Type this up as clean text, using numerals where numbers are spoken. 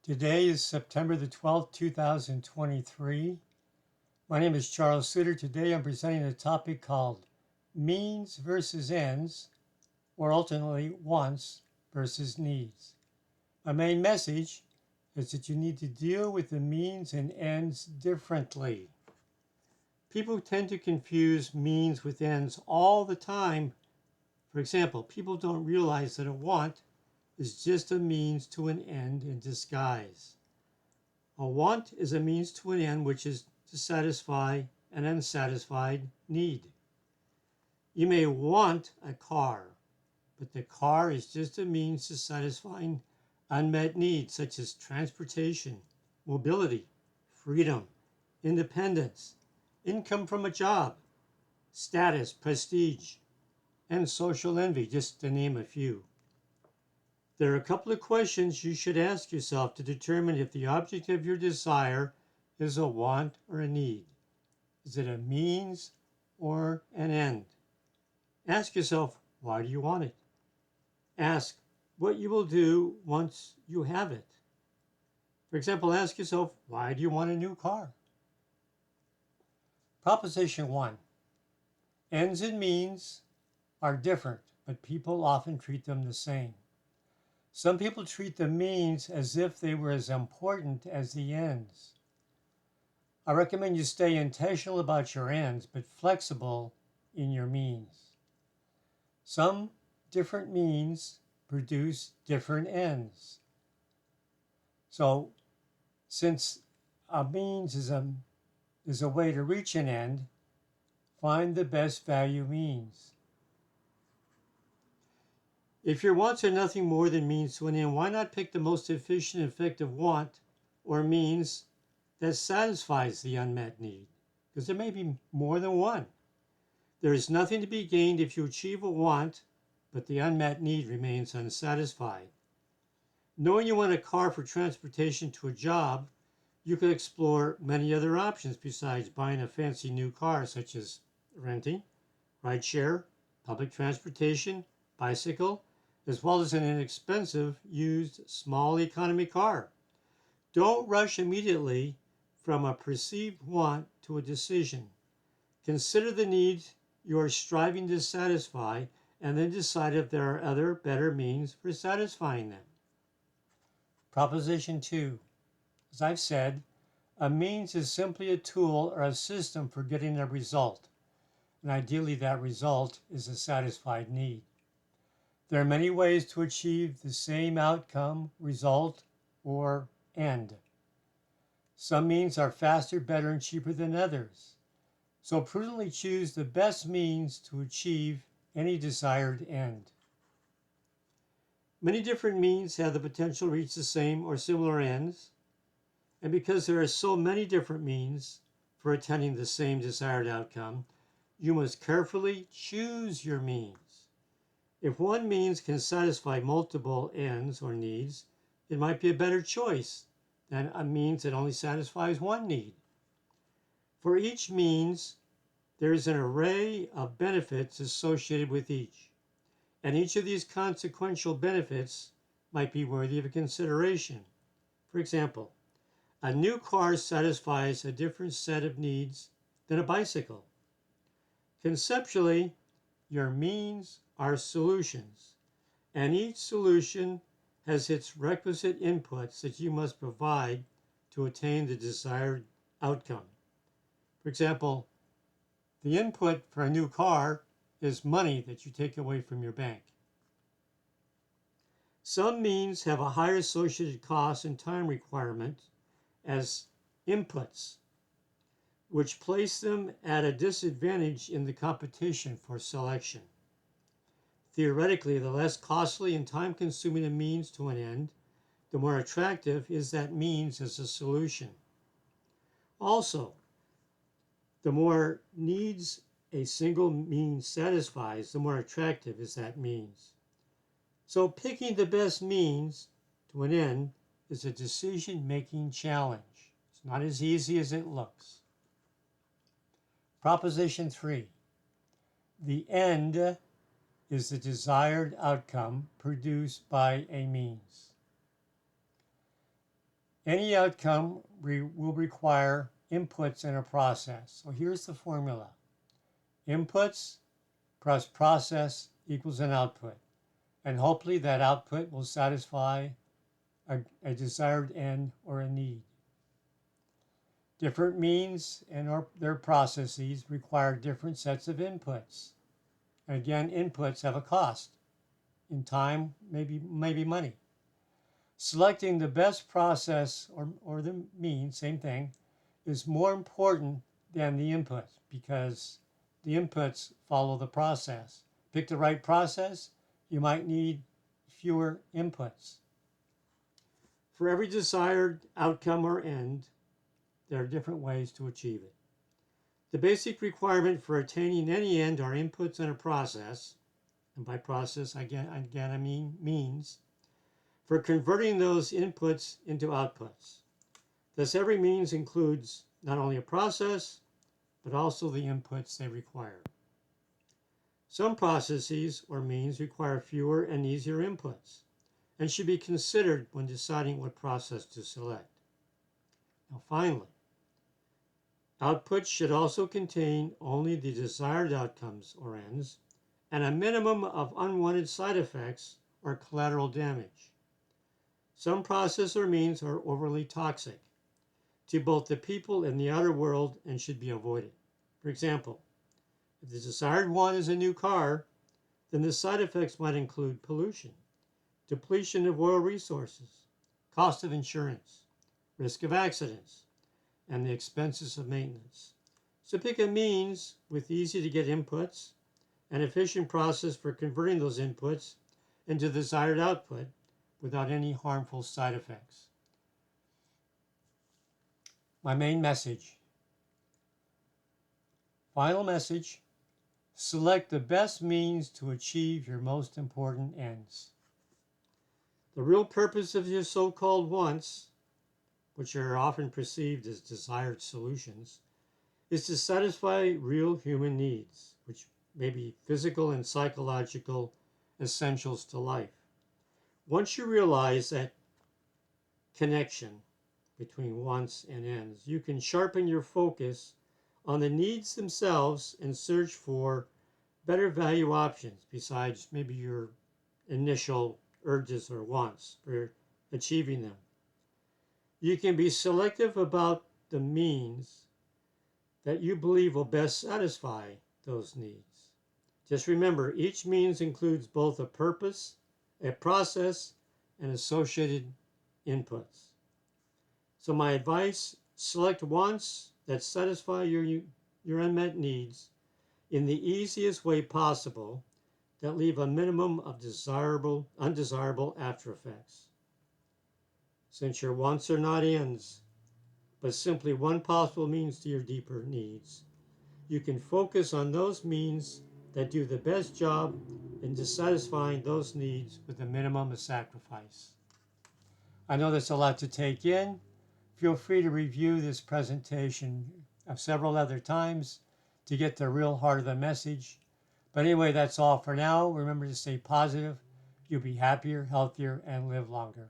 Today is September the 12th, 2023. My name is Charles Suter. Today I'm presenting a topic called means versus ends, or ultimately wants versus needs. My main message is that you need to deal with the means and ends differently. People tend to confuse means with ends all the time. For example, people don't realize that a want is just a means to an end in disguise. A want is a means to an end, which is to satisfy an unsatisfied need. You may want a car, but the car is just a means to satisfying unmet needs such as transportation, mobility, freedom, independence, income from a job, status, prestige, and social envy, just to name a few. There are a couple of questions you should ask yourself to determine if the object of your desire is a want or a need. Is it a means or an end? Ask yourself, why do you want it? Ask what you will do once you have it. For example, ask yourself, why do you want a new car? Proposition 1. Ends and means are different, but people often treat them the same. Some people treat the means as if they were as important as the ends. I recommend you stay intentional about your ends, but flexible in your means. Some different means produce different ends. So, since a means is a way to reach an end, find the best value means. If your wants are nothing more than means to an end, why not pick the most efficient and effective want or means that satisfies the unmet need? Because there may be more than one. There is nothing to be gained if you achieve a want, but the unmet need remains unsatisfied. Knowing you want a car for transportation to a job, you could explore many other options besides buying a fancy new car, such as renting, rideshare, public transportation, bicycle, as well as an inexpensive used small economy car. Don't rush immediately from a perceived want to a decision. Consider the needs you are striving to satisfy and then decide if there are other better means for satisfying them. Proposition 2. As I've said, a means is simply a tool or a system for getting a result, and ideally that result is a satisfied need. There are many ways to achieve the same outcome, result, or end. Some means are faster, better, and cheaper than others. So prudently choose the best means to achieve any desired end. Many different means have the potential to reach the same or similar ends, and because there are so many different means for attaining the same desired outcome, you must carefully choose your means. If one means can satisfy multiple ends or needs, it might be a better choice than a means that only satisfies one need. For each means, there is an array of benefits associated with each, and each of these consequential benefits might be worthy of consideration. For example, a new car satisfies a different set of needs than a bicycle. Conceptually, your means are solutions, and each solution has its requisite inputs that you must provide to attain the desired outcome. For example, the input for a new car is money that you take away from your bank. Some means have a higher associated cost and time requirement as inputs, which place them at a disadvantage in the competition for selection. Theoretically, the less costly and time-consuming a means to an end, the more attractive is that means as a solution. Also, the more needs a single means satisfies, the more attractive is that means. So picking the best means to an end is a decision-making challenge. It's not as easy as it looks. Proposition 3. The end is the desired outcome produced by a means. Any outcome will require inputs in a process. So here's the formula. Inputs plus process equals an output. And hopefully that output will satisfy a desired end or a need. Different means and their processes require different sets of inputs. And again, inputs have a cost in time, maybe money. Selecting the best process or the means, same thing, is more important than the inputs because the inputs follow the process. Pick the right process, you might need fewer inputs. For every desired outcome or end, there are different ways to achieve it. The basic requirement for attaining any end are inputs in a process, and by process, again I mean means, for converting those inputs into outputs. Thus, every means includes not only a process, but also the inputs they require. Some processes or means require fewer and easier inputs and should be considered when deciding what process to select. Now, finally, outputs should also contain only the desired outcomes or ends and a minimum of unwanted side effects or collateral damage. Some process or means are overly toxic to both the people and the outer world and should be avoided. For example, if the desired one is a new car, then the side effects might include pollution, depletion of oil resources, cost of insurance, risk of accidents, and the expenses of maintenance. So pick a means with easy to get inputs, an efficient process for converting those inputs into desired output without any harmful side effects. My main message. Final message. Select the best means to achieve your most important ends. The real purpose of your so-called wants, which are often perceived as desired solutions, is to satisfy real human needs, which may be physical and psychological essentials to life. Once you realize that connection between wants and ends, you can sharpen your focus on the needs themselves and search for better value options besides maybe your initial urges or wants for achieving them. You can be selective about the means that you believe will best satisfy those needs. Just remember, each means includes both a purpose, a process, and associated inputs. So my advice, select wants that satisfy your unmet needs in the easiest way possible that leave a minimum of undesirable after effects. Since your wants are not ends, but simply one possible means to your deeper needs, you can focus on those means that do the best job in satisfying those needs with the minimum of sacrifice. I know that's a lot to take in. Feel free to review this presentation several other times to get the real heart of the message. But anyway, that's all for now. Remember to stay positive. You'll be happier, healthier, and live longer.